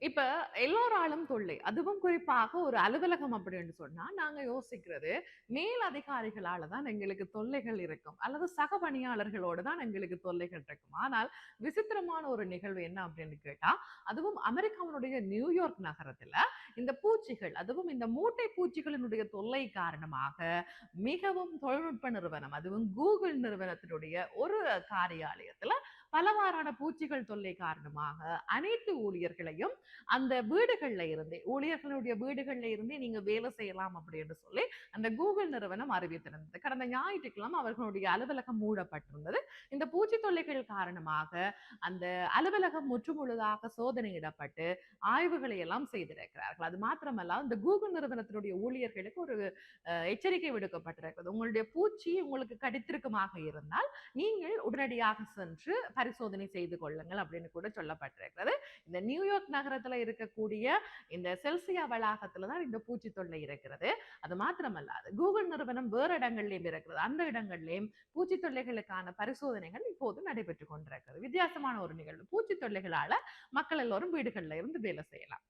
இப்ப எல்லோராலும் தொல்லை. அதுவும் குறிப்பாக ஒரு அலுவலகம் அப்படின்னு சொன்னா, நாங்க யோசிக்கிறது, மேல் அதிகாரிகளால தான் எங்களுக்கு தொல்லைகள் இருக்கும். அல்லது சக பணியாளர்களோடு தான் எங்களுக்கு தொல்லைகள் இருக்கும். ஆனால் விசித்திரமான ஒரு நிகழ்வு என்ன அப்படின்னு கேட்டா, அதுவும் அமெரிக்காவினுடைய நியூயார்க் நகரத்துல இந்த பூச்சிகள், அதுவும் இந்த மூட்டை பூச்சிகளினுடைய தொல்லை காரணமாக மிகவும் தொழில்நுட்ப நிறுவனம், அதுவும் கூகுள் நிறுவனத்தினுடைய ஒரு காரியாலயத்துல பலவாறான பூச்சிகள் தொல்லை காரணமாக அனைத்து ஊழியர்களையும் அந்த வீடுகள்ல இருந்தே ஊழியர்களுடைய வீடுகள்ல இருந்தே நீங்க வேலை செய்யலாம் அப்படின்னு சொல்லி அந்த கூகுள் நிறுவனம் அறிவித்திருந்தது. கடந்த ஞாயிற்றுக்கிழமை அவர்களுடைய அலுவலகம் மூடப்பட்டிருந்தது. இந்த பூச்சி தொல்லைகள் காரணமாக அந்த அலுவலகம் முற்றுமுழுதாக சோதனையிடப்பட்டு ஆய்வுகளை எல்லாம் செய்திருக்கிறார்கள். அது மாத்திரமல்ல, இந்த கூகுள் நிறுவனத்தினுடைய ஊழியர்களுக்கு ஒரு எச்சரிக்கை விடுக்கப்பட்டிருக்கிறது. உங்களுடைய பூச்சி உங்களுக்கு கடித்திருக்குமாக இருந்தால் நீங்கள் உடனடியாக சென்று பரிசோதனை செய்து கொள்ளுங்கள் அப்படின்னு கூட சொல்லப்பட்டிருக்கிறது. இந்த நியூயார்க் நகரத்துல இருக்கக்கூடிய இந்த செல்சியா வளாகத்துல தான் இந்த பூச்சி தொல்லை இருக்கிறது. அது மாத்திரமல்லாது கூகுள் நிறுவனம் வேறு இடங்கள்லயும் இருக்கிறது. அந்த இடங்கள்லயும் பூச்சி தொல்லைகளுக்கான பரிசோதனைகள் இப்போது நடைபெற்றுக் கொண்டிருக்கிறது. வித்தியாசமான ஒரு நிகழ்வு. பூச்சி தொல்லைகளால மக்கள் எல்லோரும் வீடுகள்ல இருந்து வேலை செய்யலாம்.